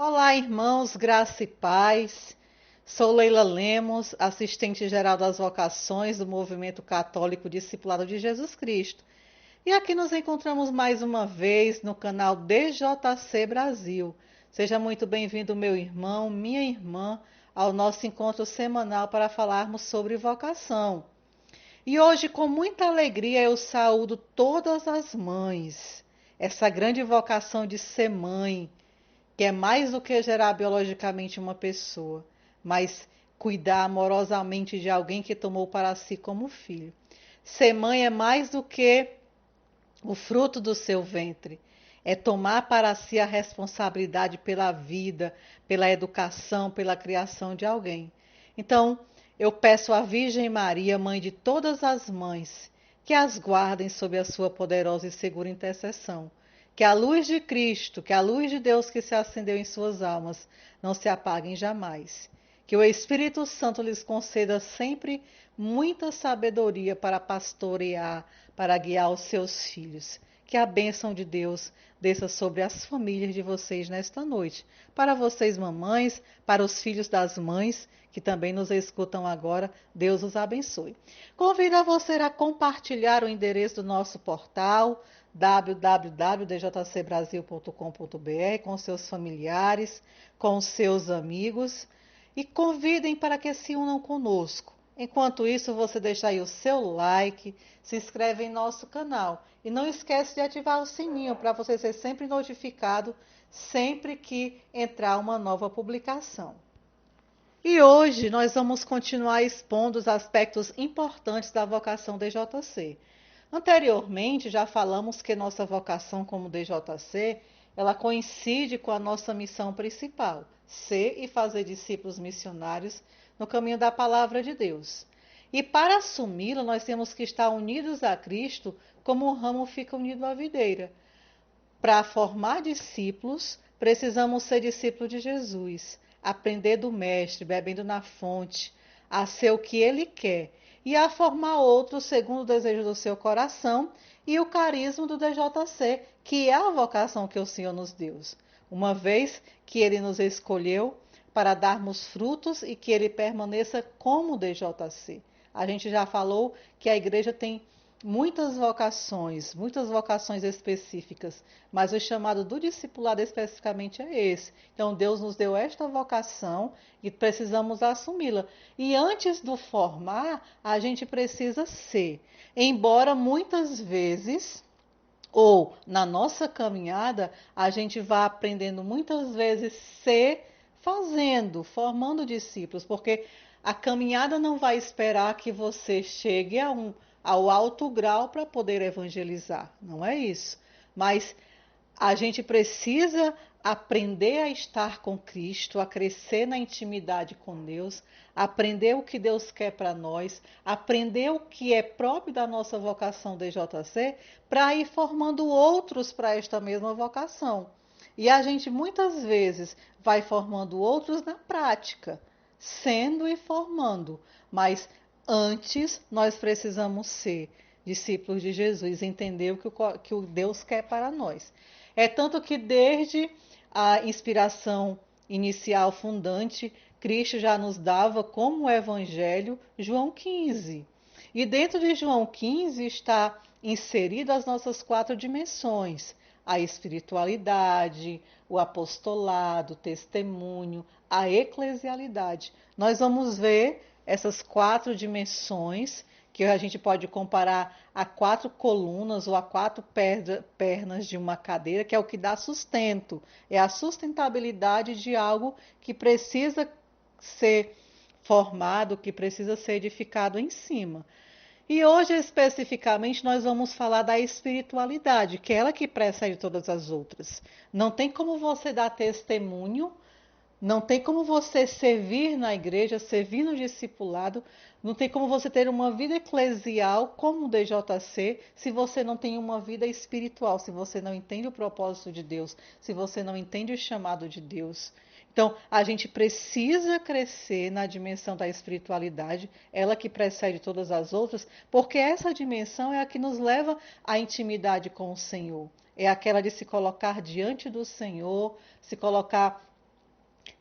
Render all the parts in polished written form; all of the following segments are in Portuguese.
Olá, irmãos, graça e paz. Sou Leila Lemos, assistente geral das vocações do Movimento Católico Discipulado de Jesus Cristo. E aqui nos encontramos mais uma vez no canal DJC Brasil. Seja muito bem-vindo, meu irmão, minha irmã, ao nosso encontro semanal para falarmos sobre vocação. E hoje, com muita alegria, eu saúdo todas as mães. Essa grande vocação de ser mãe, que é mais do que gerar biologicamente uma pessoa, mas cuidar amorosamente de alguém que tomou para si como filho. Ser mãe é mais do que o fruto do seu ventre. É tomar para si a responsabilidade pela vida, pela educação, pela criação de alguém. Então, eu peço à Virgem Maria, mãe de todas as mães, que as guardem sob a sua poderosa e segura intercessão. Que a luz de Cristo, que a luz de Deus que se acendeu em suas almas, não se apaguem jamais. Que o Espírito Santo lhes conceda sempre muita sabedoria para pastorear, para guiar os seus filhos. Que a bênção de Deus desça sobre as famílias de vocês nesta noite. Para vocês, mamães, para os filhos das mães, que também nos escutam agora, Deus os abençoe. Convido a você a compartilhar o endereço do nosso portal, www.djcbrasil.com.br, com seus familiares, com seus amigos, e convidem para que se unam conosco. Enquanto isso, você deixa aí o seu like, se inscreve em nosso canal e não esquece de ativar o sininho para você ser sempre notificado sempre que entrar uma nova publicação. E hoje nós vamos continuar expondo os aspectos importantes da vocação DJC. Anteriormente já falamos que nossa vocação como DJC, ela coincide com a nossa missão principal, ser e fazer discípulos missionários no caminho da palavra de Deus. E para assumi-la, nós temos que estar unidos a Cristo como um ramo fica unido à videira. Para formar discípulos, precisamos ser discípulos de Jesus, aprender do Mestre, bebendo na fonte, a ser o que Ele quer e a formar outros segundo o desejo do seu coração e o carisma do DJC, que é a vocação que o Senhor nos deu, uma vez que Ele nos escolheu para darmos frutos e que Ele permaneça como DJC. A gente já falou que a igreja tem muitas vocações específicas, mas o chamado do discipulado especificamente é esse. Então Deus nos deu esta vocação e precisamos assumi-la. E antes do formar, a gente precisa ser. Embora muitas vezes, ou na nossa caminhada, a gente vá aprendendo muitas vezes ser fazendo, formando discípulos, porque a caminhada não vai esperar que você chegue ao alto grau para poder evangelizar. Não é isso. Mas a gente precisa aprender a estar com Cristo, a crescer na intimidade com Deus, aprender o que Deus quer para nós, aprender o que é próprio da nossa vocação DJC, para ir formando outros para esta mesma vocação. E a gente muitas vezes vai formando outros na prática, sendo e formando, mas antes nós precisamos ser discípulos de Jesus, entender o que o Deus quer para nós. É tanto que desde a inspiração inicial fundante, Cristo já nos dava como evangelho João 15. E dentro de João 15 está inseridas as nossas 4 dimensões: a espiritualidade, o apostolado, o testemunho, a eclesialidade. Nós vamos ver essas 4 dimensões que a gente pode comparar a 4 colunas ou a 4 pernas de uma cadeira, que é o que dá sustento. É a sustentabilidade de algo que precisa ser formado, que precisa ser edificado em cima. E hoje, especificamente, nós vamos falar da espiritualidade, que é ela que precede todas as outras. Não tem como você dar testemunho, não tem como você servir na igreja, servir no discipulado, não tem como você ter uma vida eclesial como o DJC se você não tem uma vida espiritual, se você não entende o propósito de Deus, se você não entende o chamado de Deus. Então, a gente precisa crescer na dimensão da espiritualidade, ela que precede todas as outras, porque essa dimensão é a que nos leva à intimidade com o Senhor. É aquela de se colocar diante do Senhor, se colocar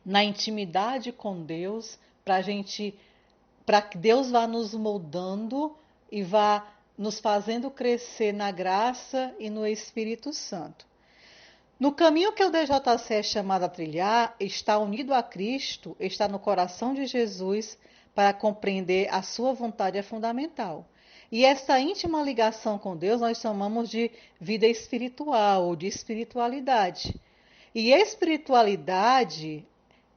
na intimidade com Deus, para que Deus vá nos moldando e vá nos fazendo crescer na graça e no Espírito Santo. No caminho que o DJC é chamado a trilhar, estar unido a Cristo, estar no coração de Jesus, para compreender a sua vontade é fundamental. E essa íntima ligação com Deus nós chamamos de vida espiritual ou de espiritualidade. E espiritualidade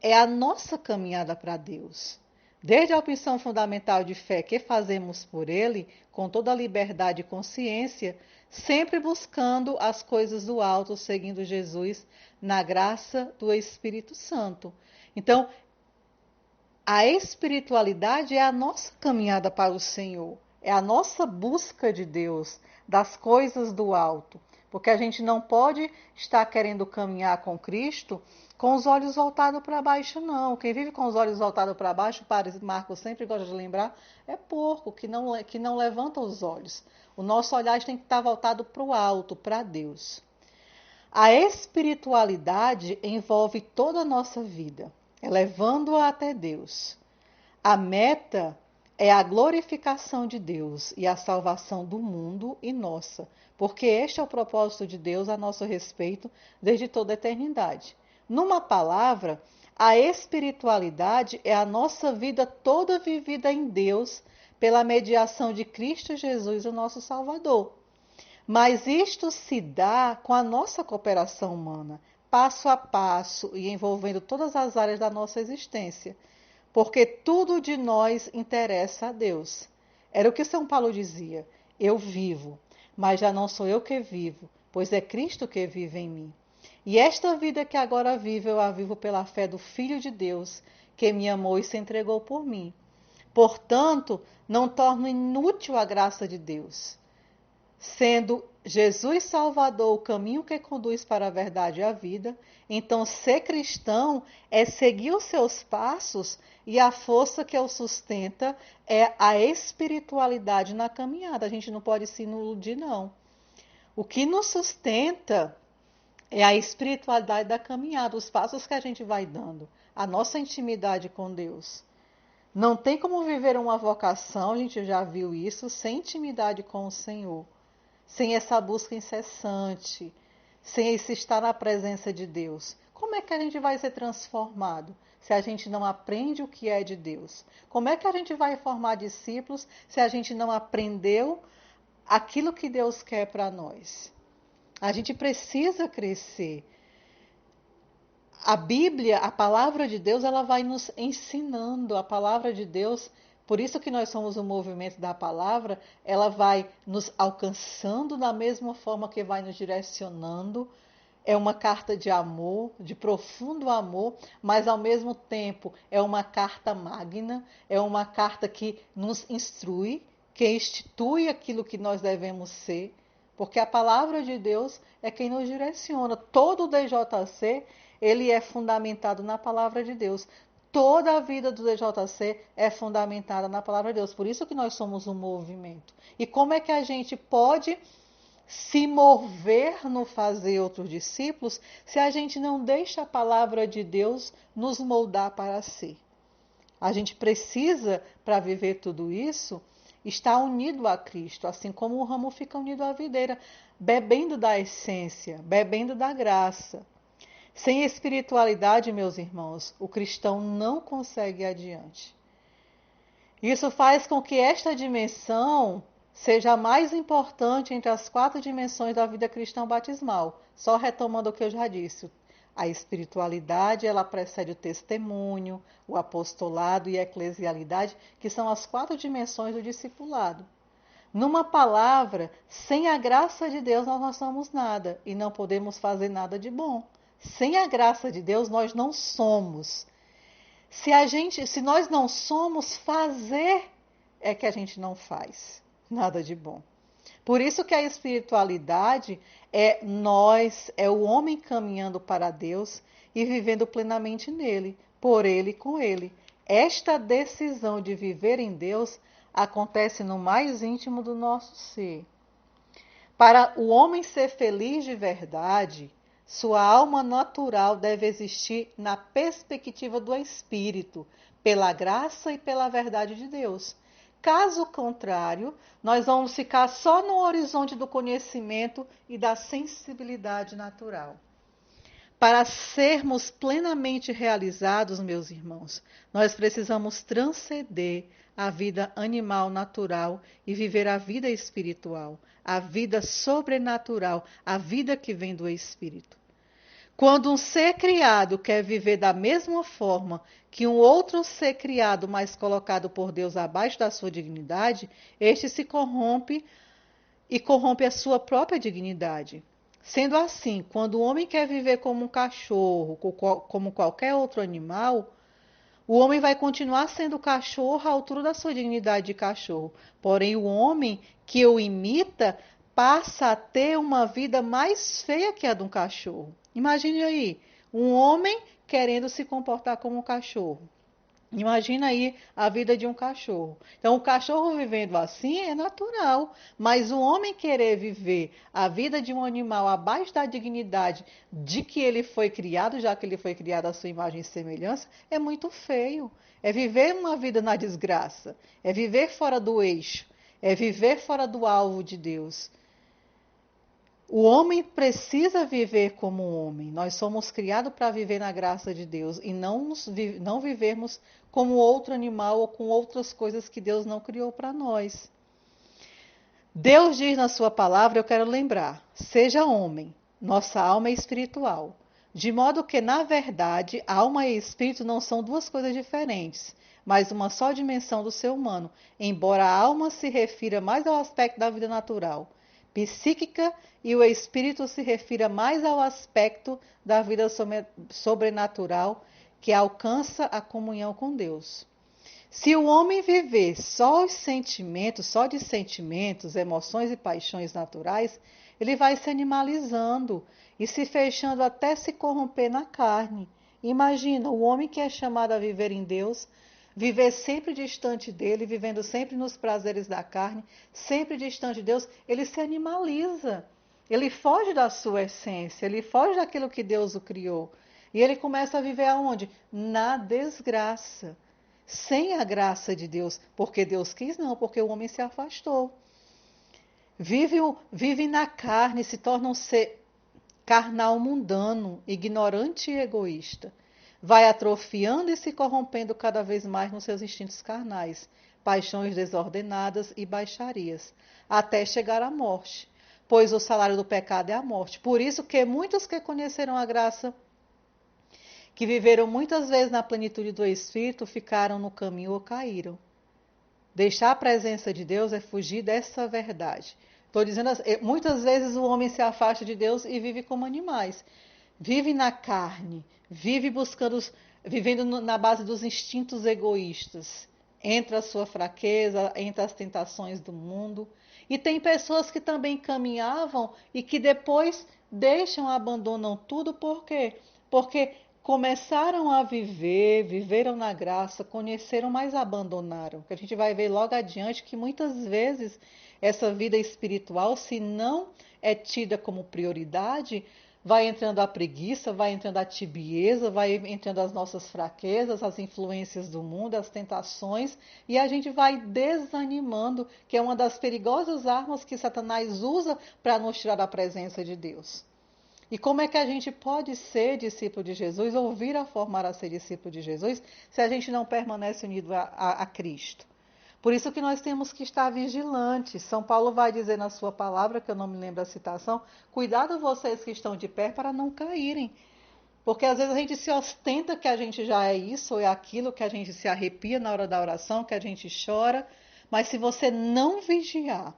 é a nossa caminhada para Deus. Desde a opção fundamental de fé que fazemos por Ele, com toda a liberdade e consciência, sempre buscando as coisas do alto, seguindo Jesus na graça do Espírito Santo. Então, a espiritualidade é a nossa caminhada para o Senhor, é a nossa busca de Deus, das coisas do alto. Porque a gente não pode estar querendo caminhar com Cristo com os olhos voltados para baixo, não. Quem vive com os olhos voltados para baixo, Marcos sempre gosta de lembrar, é porco, que não levanta os olhos. O nosso olhar tem que estar voltado para o alto, para Deus. A espiritualidade envolve toda a nossa vida, elevando-a até Deus. A meta é a glorificação de Deus e a salvação do mundo e nossa, porque este é o propósito de Deus a nosso respeito desde toda a eternidade. Numa palavra, a espiritualidade é a nossa vida toda vivida em Deus pela mediação de Cristo Jesus, o nosso Salvador. Mas isto se dá com a nossa cooperação humana, passo a passo e envolvendo todas as áreas da nossa existência, porque tudo de nós interessa a Deus. Era o que São Paulo dizia: eu vivo, mas já não sou eu que vivo, pois é Cristo que vive em mim. E esta vida que agora vivo, eu a vivo pela fé do Filho de Deus, que me amou e se entregou por mim. Portanto, não torno inútil a graça de Deus. Sendo Jesus Salvador o caminho que conduz para a verdade e a vida, então ser cristão é seguir os seus passos e a força que o sustenta é a espiritualidade na caminhada. A gente não pode se iludir, não. O que nos sustenta é a espiritualidade da caminhada, os passos que a gente vai dando, a nossa intimidade com Deus. Não tem como viver uma vocação, a gente já viu isso, sem intimidade com o Senhor, sem essa busca incessante, sem esse estar na presença de Deus. Como é que a gente vai ser transformado se a gente não aprende o que é de Deus? Como é que a gente vai formar discípulos se a gente não aprendeu aquilo que Deus quer para nós? A gente precisa crescer. A Bíblia, a palavra de Deus, ela vai nos ensinando. A palavra de Deus, por isso que nós somos o movimento da palavra, ela vai nos alcançando da mesma forma que vai nos direcionando. É uma carta de amor, de profundo amor, mas ao mesmo tempo é uma carta magna, é uma carta que nos instrui, que institui aquilo que nós devemos ser. Porque a palavra de Deus é quem nos direciona. Todo o DJC, ele é fundamentado na palavra de Deus. Toda a vida do DJC é fundamentada na palavra de Deus. Por isso que nós somos um movimento. E como é que a gente pode se mover no fazer outros discípulos se a gente não deixa a palavra de Deus nos moldar para si? A gente precisa, para viver tudo isso, está unido a Cristo, assim como o ramo fica unido à videira, bebendo da essência, bebendo da graça. Sem espiritualidade, meus irmãos, o cristão não consegue ir adiante. Isso faz com que esta dimensão seja a mais importante entre as 4 dimensões da vida cristã batismal. Só retomando o que eu já disse, a espiritualidade, ela precede o testemunho, o apostolado e a eclesialidade, que são as 4 dimensões do discipulado. Numa palavra, sem a graça de Deus nós não somos nada e não podemos fazer nada de bom. Sem a graça de Deus nós não somos. Se nós não somos, fazer é que a gente não faz nada de bom. Por isso que a espiritualidade é nós, é o homem caminhando para Deus e vivendo plenamente nele, por ele e com ele. Esta decisão de viver em Deus acontece no mais íntimo do nosso ser. Para o homem ser feliz de verdade, Sua alma natural deve existir na perspectiva do Espírito, pela graça e pela verdade de Deus. Caso contrário, nós vamos ficar só no horizonte do conhecimento e da sensibilidade natural. Para sermos plenamente realizados, meus irmãos, nós precisamos transcender a vida animal natural e viver a vida espiritual, a vida sobrenatural, a vida que vem do Espírito. Quando um ser criado quer viver da mesma forma que um outro ser criado, mas colocado por Deus abaixo da sua dignidade, este se corrompe e corrompe a sua própria dignidade. Sendo assim, quando o homem quer viver como um cachorro, como qualquer outro animal, o homem vai continuar sendo cachorro à altura da sua dignidade de cachorro. Porém, o homem que o imita passa a ter uma vida mais feia que a de um cachorro. Imagine aí, um homem querendo se comportar como um cachorro. Imagina aí a vida de um cachorro. Então, o cachorro vivendo assim é natural, mas o homem querer viver a vida de um animal abaixo da dignidade de que ele foi criado, já que ele foi criado à sua imagem e semelhança, é muito feio. É viver uma vida na desgraça, é viver fora do eixo, é viver fora do alvo de Deus. O homem precisa viver como um homem. Nós somos criados para viver na graça de Deus e não vivermos como outro animal ou com outras coisas que Deus não criou para nós. Deus diz na sua palavra, eu quero lembrar, seja homem, nossa alma é espiritual. De modo que, na verdade, alma e espírito não são duas coisas diferentes, mas uma só dimensão do ser humano, embora a alma se refira mais ao aspecto da vida natural, psíquica, e o espírito se refira mais ao aspecto da vida sobrenatural que alcança a comunhão com Deus. Se o homem viver só os sentimentos, só de sentimentos, emoções e paixões naturais, ele vai se animalizando e se fechando até se corromper na carne. Imagina, o homem que é chamado a viver em Deus, viver sempre distante dele, vivendo sempre nos prazeres da carne, sempre distante de Deus, ele se animaliza. Ele foge da sua essência, ele foge daquilo que Deus o criou. E ele começa a viver aonde? Na desgraça. Sem a graça de Deus. Porque Deus quis? Não, porque o homem se afastou. Vive na carne, se torna um ser carnal mundano, ignorante e egoísta. Vai atrofiando e se corrompendo cada vez mais nos seus instintos carnais, paixões desordenadas e baixarias, até chegar à morte. Pois o salário do pecado é a morte. Por isso que muitos que conheceram a graça, que viveram muitas vezes na plenitude do Espírito, ficaram no caminho ou caíram. Deixar a presença de Deus é fugir dessa verdade. Estou dizendo, muitas vezes o homem se afasta de Deus e vive como animais. Vive na carne, vivendo na base dos instintos egoístas, entre a sua fraqueza, entre as tentações do mundo. E tem pessoas que também caminhavam e que depois abandonam tudo, por quê? Porque começaram a viveram na graça, conheceram, mas abandonaram. Que a gente vai ver logo adiante que muitas vezes essa vida espiritual, se não é tida como prioridade, vai entrando a preguiça, vai entrando a tibieza, vai entrando as nossas fraquezas, as influências do mundo, as tentações, e a gente vai desanimando, que é uma das perigosas armas que Satanás usa para nos tirar da presença de Deus. E como é que a gente pode ser discípulo de Jesus, ou vir a formar a ser discípulo de Jesus, se a gente não permanece unido a Cristo? Por isso que nós temos que estar vigilantes. São Paulo vai dizer na sua palavra, que eu não me lembro a citação, cuidado vocês que estão de pé para não caírem. Porque às vezes a gente se ostenta que a gente já é isso ou é aquilo, que a gente se arrepia na hora da oração, que a gente chora. Mas se você não vigiar,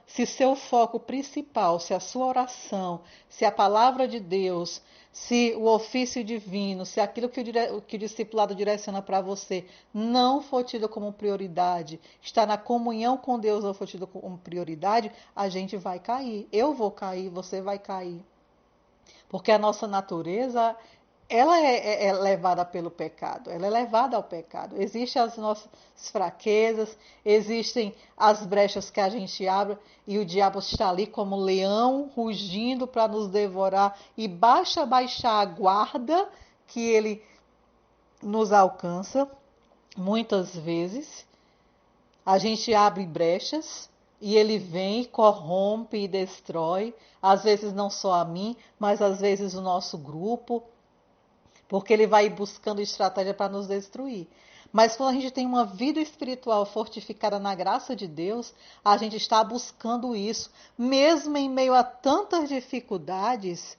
se seu foco principal, se a sua oração, se a palavra de Deus, se o ofício divino, se aquilo que o discipulado direciona para você não for tido como prioridade, está na comunhão com Deus não for tido como prioridade, a gente vai cair. Eu vou cair, você vai cair. Porque a nossa natureza ela é levada pelo pecado, ela é levada ao pecado. Existem as nossas fraquezas, existem as brechas que a gente abre e o diabo está ali como leão rugindo para nos devorar e basta baixar a guarda que ele nos alcança. Muitas vezes a gente abre brechas e ele vem, corrompe e destrói. Às vezes não só a mim, mas às vezes o nosso grupo, porque ele vai buscando estratégia para nos destruir. Mas quando a gente tem uma vida espiritual fortificada na graça de Deus, a gente está buscando isso, mesmo em meio a tantas dificuldades,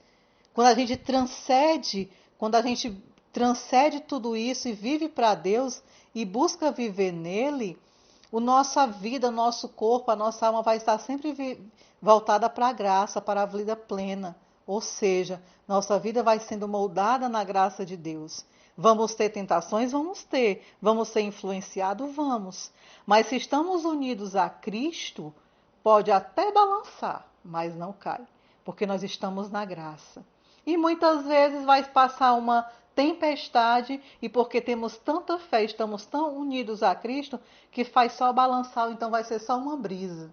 quando a gente transcende tudo isso e vive para Deus e busca viver nele, a nossa vida, o nosso corpo, a nossa alma vai estar sempre voltada para a graça, para a vida plena. Ou seja, nossa vida vai sendo moldada na graça de Deus. Vamos ter tentações? Vamos ter. Vamos ser influenciados? Vamos. Mas se estamos unidos a Cristo, pode até balançar, mas não cai, porque nós estamos na graça. E muitas vezes vai passar uma tempestade e porque temos tanta fé, estamos tão unidos a Cristo, que faz só balançar, então vai ser só uma brisa.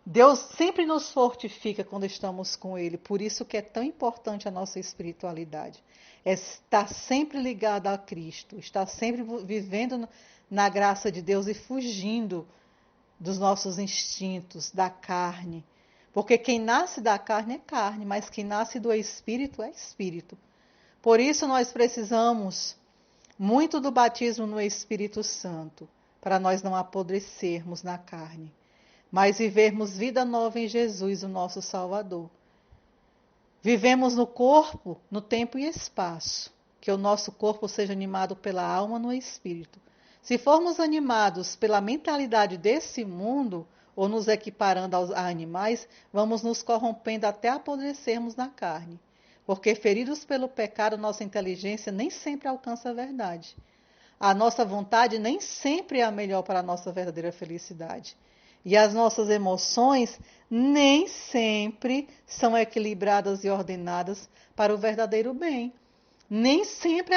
Deus sempre nos fortifica quando estamos com Ele, por isso que é tão importante a nossa espiritualidade. É estar sempre ligado a Cristo, estar sempre vivendo na graça de Deus e fugindo dos nossos instintos, da carne. Porque quem nasce da carne é carne, mas quem nasce do Espírito é Espírito. Por isso nós precisamos muito do batismo no Espírito Santo, para nós não apodrecermos na carne, mas vivermos vida nova em Jesus, o nosso Salvador. Vivemos no corpo, no tempo e espaço, que o nosso corpo seja animado pela alma no Espírito. Se formos animados pela mentalidade desse mundo, ou nos equiparando a animais, vamos nos corrompendo até apodrecermos na carne. Porque feridos pelo pecado, nossa inteligência nem sempre alcança a verdade. A nossa vontade nem sempre é a melhor para a nossa verdadeira felicidade. E as nossas emoções nem sempre são equilibradas e ordenadas para o verdadeiro bem. Nem sempre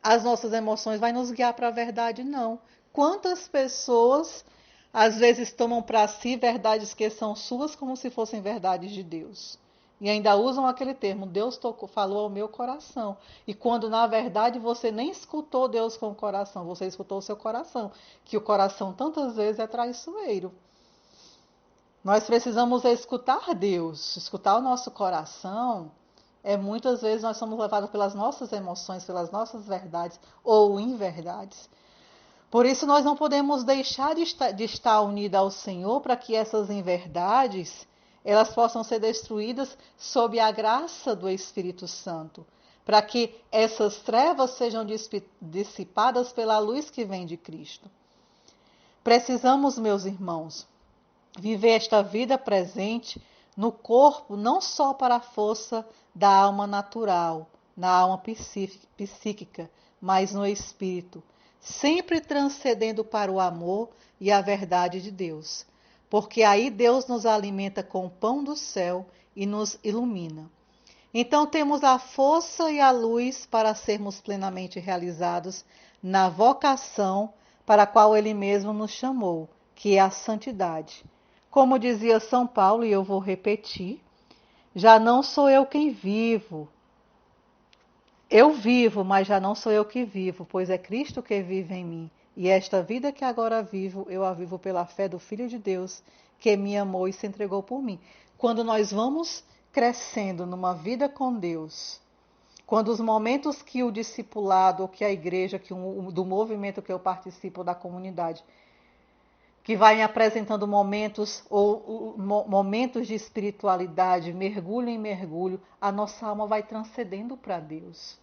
as nossas emoções vai nos guiar para a verdade, não. Quantas pessoas às vezes tomam para si verdades que são suas como se fossem verdades de Deus. E ainda usam aquele termo, Deus falou ao meu coração. E quando na verdade você nem escutou Deus com o coração, você escutou o seu coração. Que o coração tantas vezes é traiçoeiro. Nós precisamos escutar Deus, escutar o nosso coração. Muitas vezes nós somos levados pelas nossas emoções, pelas nossas verdades ou inverdades. Por isso nós não podemos deixar de estar unida ao Senhor para que essas inverdades elas possam ser destruídas sob a graça do Espírito Santo, para que essas trevas sejam dissipadas pela luz que vem de Cristo. Precisamos, meus irmãos, viver esta vida presente no corpo, não só para a força da alma natural, na alma psíquica, mas no espírito, sempre transcendendo para o amor e a verdade de Deus. Porque aí Deus nos alimenta com o pão do céu e nos ilumina. Então temos a força e a luz para sermos plenamente realizados na vocação para a qual Ele mesmo nos chamou, que é a santidade. Como dizia São Paulo, e eu vou repetir, já não sou eu quem vivo. Eu vivo, mas já não sou eu que vivo, pois é Cristo que vive em mim. E esta vida que agora vivo, eu a vivo pela fé do Filho de Deus, que me amou e se entregou por mim. Quando nós vamos crescendo numa vida com Deus, quando os momentos que o discipulado, ou que a igreja, do movimento que eu participo, da comunidade, que vai me apresentando momentos momentos de espiritualidade, mergulho em mergulho, a nossa alma vai transcendendo para Deus.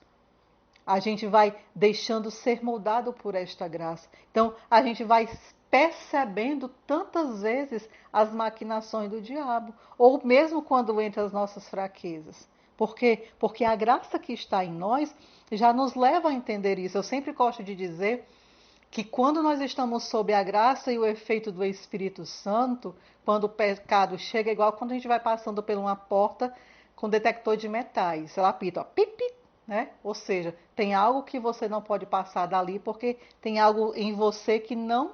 A gente vai deixando ser moldado por esta graça. Então, a gente vai percebendo tantas vezes as maquinações do diabo, ou mesmo quando entra as nossas fraquezas. Por quê? Porque a graça que está em nós já nos leva a entender isso. Eu sempre gosto de dizer que quando nós estamos sob a graça e o efeito do Espírito Santo, quando o pecado chega, igual quando a gente vai passando por uma porta com detector de metais. Ela apita, ó, pip, pip, né? Ou seja, tem algo que você não pode passar dali porque tem algo em você que não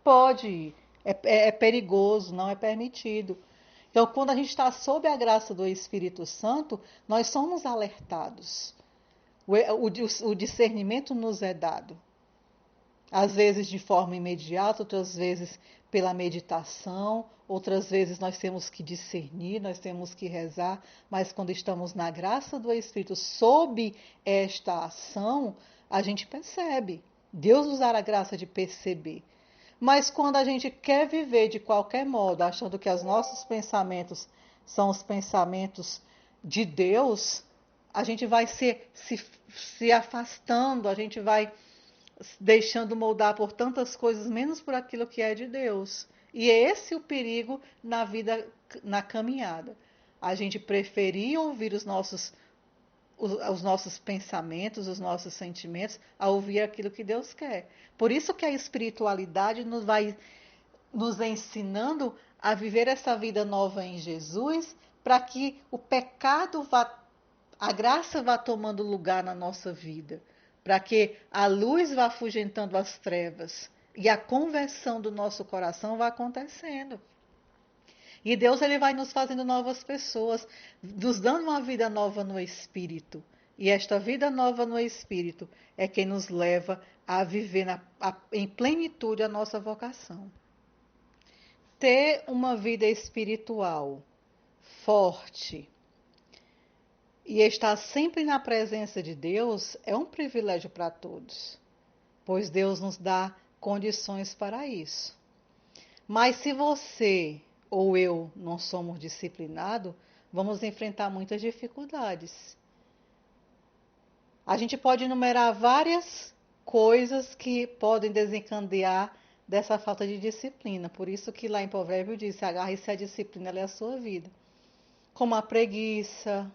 pode ir. É perigoso, não é permitido. Então, quando a gente está sob a graça do Espírito Santo, nós somos alertados. O discernimento nos é dado. Às vezes de forma imediata, outras vezes pela meditação, outras vezes nós temos que discernir, nós temos que rezar, mas quando estamos na graça do Espírito, sob esta ação, a gente percebe. Deus nos dá a graça de perceber. Mas quando a gente quer viver de qualquer modo, achando que os nossos pensamentos são os pensamentos de Deus, a gente vai se afastando, a gente vai deixando moldar por tantas coisas, menos por aquilo que é de Deus. E é esse o perigo na vida, na caminhada. A gente preferir ouvir os nossos pensamentos, os nossos sentimentos, a ouvir aquilo que Deus quer. Por isso que a espiritualidade nos vai nos ensinando a viver essa vida nova em Jesus, para que o pecado vá, a graça vá tomando lugar na nossa vida, para que a luz vá afugentando as trevas e a conversão do nosso coração vá acontecendo. E Deus ele vai nos fazendo novas pessoas, nos dando uma vida nova no Espírito. E esta vida nova no Espírito é quem nos leva a viver em plenitude a nossa vocação. Ter uma vida espiritual forte e estar sempre na presença de Deus é um privilégio para todos, pois Deus nos dá condições para isso. Mas se você ou eu não somos disciplinados, vamos enfrentar muitas dificuldades. A gente pode enumerar várias coisas que podem desencadear dessa falta de disciplina. Por isso que lá em Provérbio diz, agarre-se à disciplina, ela é a sua vida. Como a preguiça,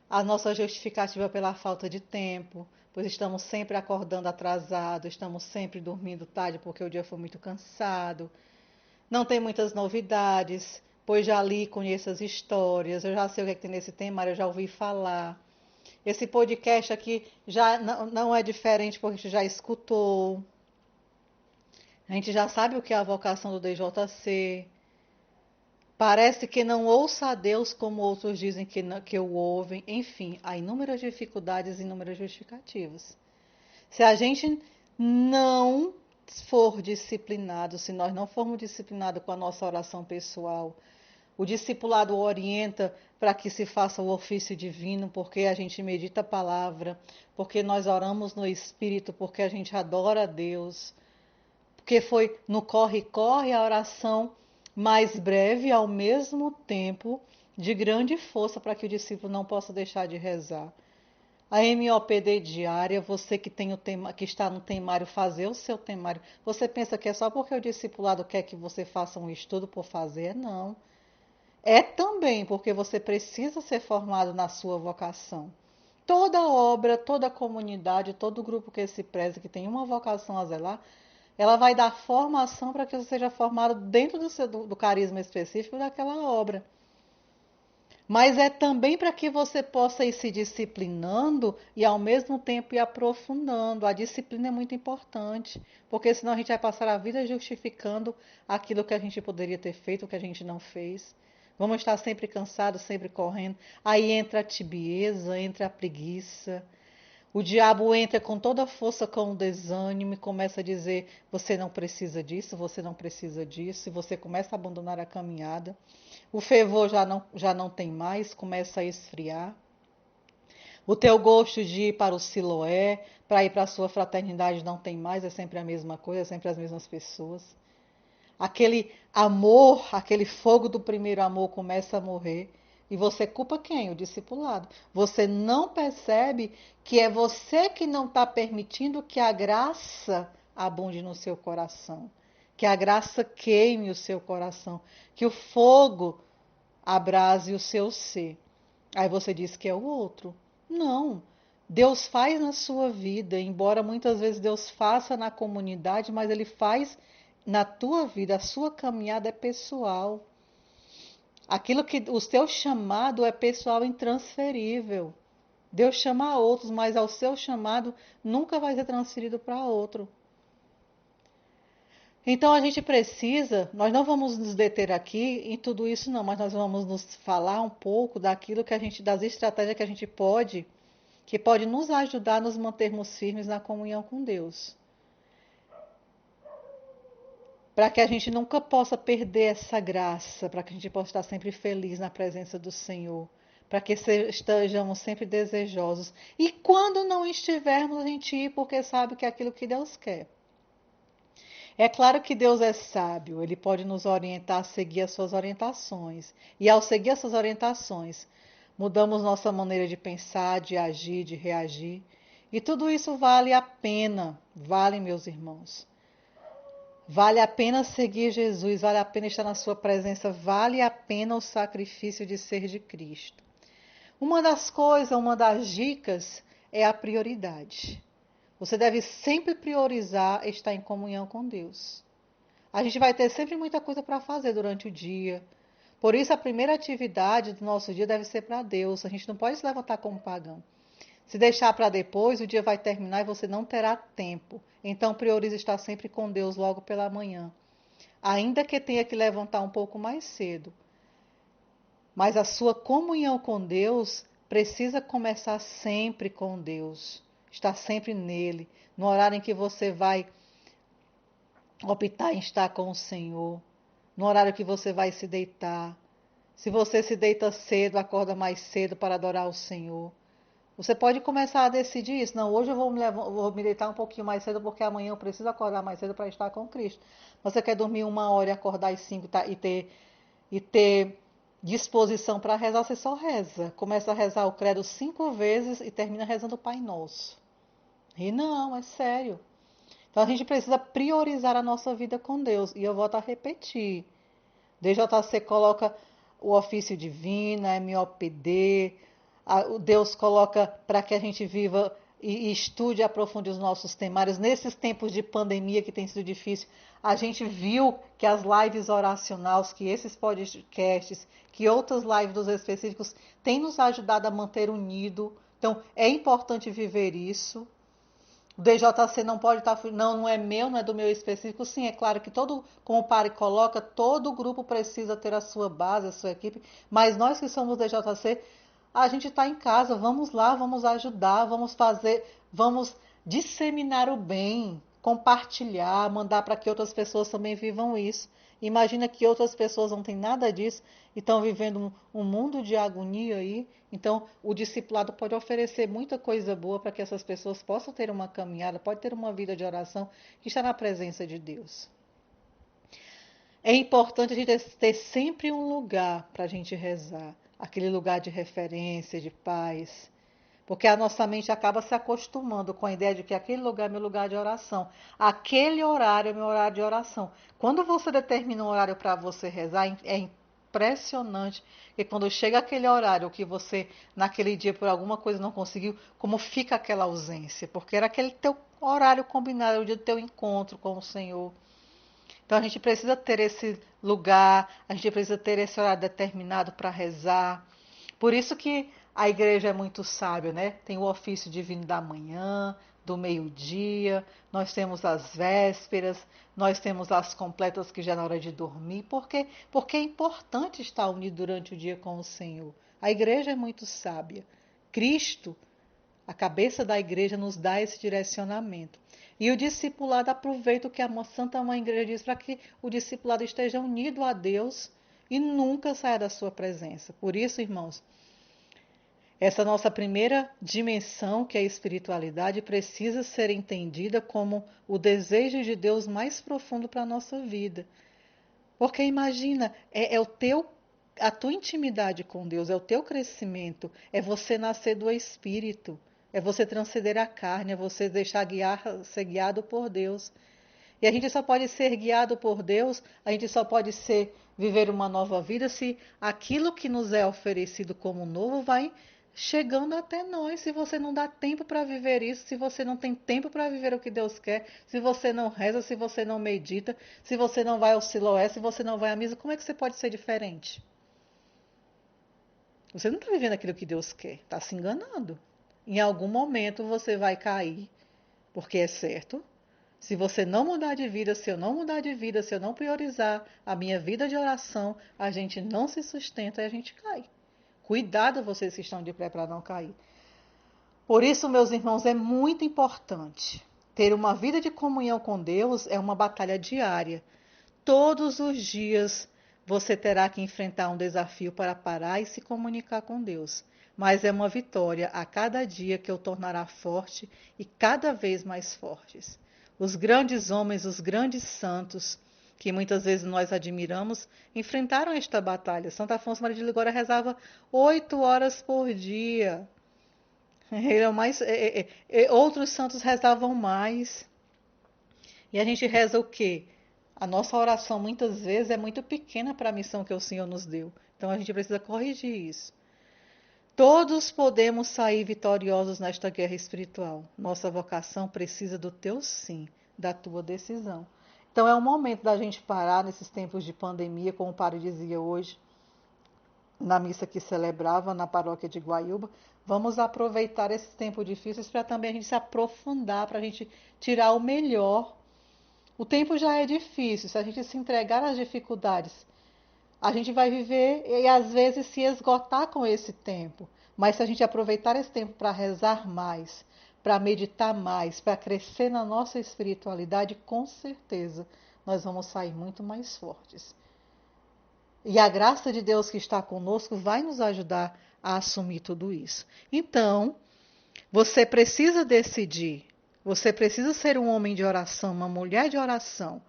a nossa justificativa pela falta de tempo, pois estamos sempre acordando atrasado, estamos sempre dormindo tarde porque o dia foi muito cansado. Não tem muitas novidades, pois já li, conheço as histórias, eu já sei o que é que tem nesse tema, eu já ouvi falar. Esse podcast aqui já não é diferente porque a gente já escutou. A gente já sabe o que é a vocação do DJC. Parece que não ouça a Deus como outros dizem que o ouvem. Enfim, há inúmeras dificuldades e inúmeras justificativas. Se a gente não for disciplinado, se nós não formos disciplinados com a nossa oração pessoal, o discipulado orienta para que se faça o ofício divino, porque a gente medita a palavra, porque nós oramos no Espírito, porque a gente adora a Deus, porque foi no corre-corre a oração mais breve e ao mesmo tempo de grande força para que o discípulo não possa deixar de rezar. A MOPD diária, você que, que está no temário, fazer o seu temário. Você pensa que é só porque o discipulado quer que você faça um estudo por fazer? Não. É também porque você precisa ser formado na sua vocação. Toda obra, toda comunidade, todo grupo que se preze, que tem uma vocação a zelar, ela vai dar formação para que você seja formado dentro do carisma específico daquela obra. Mas é também para que você possa ir se disciplinando e ao mesmo tempo ir aprofundando. A disciplina é muito importante, porque senão a gente vai passar a vida justificando aquilo que a gente poderia ter feito, que a gente não fez. Vamos estar sempre cansados, sempre correndo. Aí entra a tibieza, entra a preguiça. O diabo entra com toda a força com o desânimo e começa a dizer: você não precisa disso, você não precisa disso, e você começa a abandonar a caminhada. O fervor já não tem mais, começa a esfriar. O teu gosto de ir para o Siloé, para ir para a sua fraternidade não tem mais, é sempre a mesma coisa, é sempre as mesmas pessoas. Aquele amor, aquele fogo do primeiro amor começa a morrer. E você culpa quem? O discipulado. Você não percebe que é você que não está permitindo que a graça abunde no seu coração. Que a graça queime o seu coração. Que o fogo abrase o seu ser. Aí você diz que é o outro. Não. Deus faz na sua vida, embora muitas vezes Deus faça na comunidade, mas Ele faz na tua vida. A sua caminhada é pessoal. Aquilo que o seu chamado é pessoal, intransferível. Deus chama a outros, mas ao seu chamado nunca vai ser transferido para outro. Então a gente precisa, nós não vamos nos deter aqui em tudo isso não, mas nós vamos nos falar um pouco daquilo que a gente, das estratégias que a gente pode, que pode nos ajudar a nos mantermos firmes na comunhão com Deus. Para que a gente nunca possa perder essa graça, para que a gente possa estar sempre feliz na presença do Senhor, para que estejamos sempre desejosos. E quando não estivermos, a gente ir porque sabe que é aquilo que Deus quer. É claro que Deus é sábio, Ele pode nos orientar a seguir as suas orientações. E ao seguir essas orientações, mudamos nossa maneira de pensar, de agir, de reagir. E tudo isso vale a pena, vale, meus irmãos. Vale a pena seguir Jesus, vale a pena estar na sua presença, vale a pena o sacrifício de ser de Cristo. Uma das coisas, uma das dicas é a prioridade. Você deve sempre priorizar estar em comunhão com Deus. A gente vai ter sempre muita coisa para fazer durante o dia. Por isso, a primeira atividade do nosso dia deve ser para Deus. A gente não pode se levantar como pagão. Se deixar para depois, o dia vai terminar e você não terá tempo. Então, priorize estar sempre com Deus logo pela manhã. Ainda que tenha que levantar um pouco mais cedo. Mas a sua comunhão com Deus precisa começar sempre com Deus. Estar sempre nele. No horário em que você vai optar em estar com o Senhor. No horário que você vai se deitar. Se você se deita cedo, acorda mais cedo para adorar o Senhor. Você pode começar a decidir isso. Não, hoje eu vou me deitar um pouquinho mais cedo porque amanhã eu preciso acordar mais cedo para estar com Cristo. Você quer dormir 1 hora e acordar às 5 tá, e ter disposição para rezar, você só reza. Começa a rezar o credo 5 vezes e termina rezando o Pai Nosso. E não, é sério. Então a gente precisa priorizar a nossa vida com Deus. E eu volto a repetir. DJC coloca o ofício divino, a MOPD, Deus coloca para que a gente viva e estude e aprofunde os nossos temários. Nesses tempos de pandemia que tem sido difícil, a gente viu que as lives oracionais, que esses podcasts, que outras lives dos específicos têm nos ajudado a manter unido. Então, é importante viver isso. O DJC não pode estar. Não, não é meu, não é do meu específico. Sim, é claro que todo, como o Pari coloca, todo grupo precisa ter a sua base, a sua equipe. Mas nós que somos DJC, a gente está em casa. Vamos lá, vamos ajudar, vamos fazer, vamos disseminar o bem, compartilhar, mandar para que outras pessoas também vivam isso. Imagina que outras pessoas não têm nada disso e estão vivendo um mundo de agonia aí. Então, o discipulado pode oferecer muita coisa boa para que essas pessoas possam ter uma caminhada, pode ter uma vida de oração que está na presença de Deus. É importante a gente ter sempre um lugar para a gente rezar, aquele lugar de referência, de paz, porque a nossa mente acaba se acostumando com a ideia de que aquele lugar é meu lugar de oração. Aquele horário é meu horário de oração. Quando você determina um horário para você rezar, é impressionante que quando chega aquele horário que você, naquele dia, por alguma coisa não conseguiu, como fica aquela ausência. Porque era aquele teu horário combinado, o dia do teu encontro com o Senhor. Então a gente precisa ter esse lugar, a gente precisa ter esse horário determinado para rezar. Por isso que a igreja é muito sábia, né? Tem o ofício divino da manhã, do meio-dia, nós temos as vésperas, nós temos as completas que já é na hora de dormir. Por quê? Porque é importante estar unido durante o dia com o Senhor. A igreja é muito sábia. Cristo, a cabeça da igreja, nos dá esse direcionamento. E o discipulado aproveita o que a Santa Mãe Igreja diz para que o discipulado esteja unido a Deus e nunca saia da sua presença. Por isso, irmãos, essa nossa primeira dimensão, que é a espiritualidade, precisa ser entendida como o desejo de Deus mais profundo para a nossa vida. Porque imagina, é a tua intimidade com Deus, é o teu crescimento, é você nascer do Espírito, é você transcender a carne, é você deixar ser guiado por Deus. E a gente só pode ser guiado por Deus, a gente só pode viver uma nova vida se aquilo que nos é oferecido como novo vai chegando até nós. Se você não dá tempo para viver isso, se você não tem tempo para viver o que Deus quer, se você não reza, se você não medita, se você não vai ao Siloé, se você não vai à missa, como é que você pode ser diferente? Você não está vivendo aquilo que Deus quer, está se enganando. Em algum momento você vai cair, porque é certo. Se você não mudar de vida, se eu não mudar de vida, se eu não priorizar a minha vida de oração, a gente não se sustenta e a gente cai. Cuidado vocês que estão de pé para não cair. Por isso, meus irmãos, é muito importante. Ter uma vida de comunhão com Deus é uma batalha diária. Todos os dias você terá que enfrentar um desafio para parar e se comunicar com Deus. Mas é uma vitória a cada dia que o tornará forte e cada vez mais fortes. Os grandes homens, os grandes santos, que muitas vezes nós admiramos, enfrentaram esta batalha. Santo Afonso Maria de Ligório rezava 8 horas por dia. Outros santos rezavam mais. E a gente reza o quê? A nossa oração muitas vezes é muito pequena para a missão que o Senhor nos deu. Então a gente precisa corrigir isso. Todos podemos sair vitoriosos nesta guerra espiritual. Nossa vocação precisa do teu sim, da tua decisão. Então é o momento da gente parar nesses tempos de pandemia, como o padre dizia hoje, na missa que celebrava na paróquia de Guaiúba. Vamos aproveitar esses tempos difíceis para também a gente se aprofundar, para a gente tirar o melhor. O tempo já é difícil, se a gente se entregar às dificuldades, a gente vai viver e às vezes se esgotar com esse tempo. Mas se a gente aproveitar esse tempo para rezar mais, para meditar mais, para crescer na nossa espiritualidade, com certeza nós vamos sair muito mais fortes. E a graça de Deus que está conosco vai nos ajudar a assumir tudo isso. Então, você precisa decidir. Você precisa ser um homem de oração, uma mulher de oração.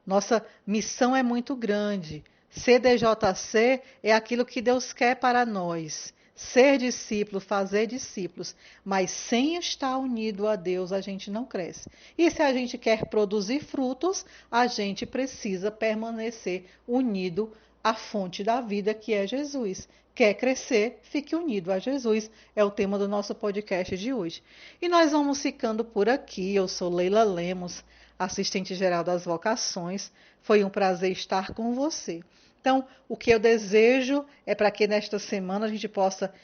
Nossa missão é muito grande. CDJC é aquilo que Deus quer para nós. Ser discípulo, fazer discípulos. Mas sem estar unido a Deus, a gente não cresce. E se a gente quer produzir frutos, a gente precisa permanecer unido à fonte da vida, que é Jesus. Quer crescer? Fique unido a Jesus. É o tema do nosso podcast de hoje. E nós vamos ficando por aqui. Eu sou Leila Lemos, assistente geral das vocações. Foi um prazer estar com você. Então, o que eu desejo é para que nesta semana a gente possa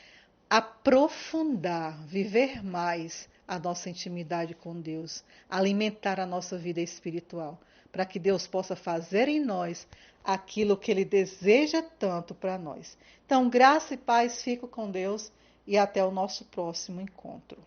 aprofundar, viver mais a nossa intimidade com Deus, alimentar a nossa vida espiritual, para que Deus possa fazer em nós aquilo que Ele deseja tanto para nós. Então, graça e paz, fico com Deus e até o nosso próximo encontro.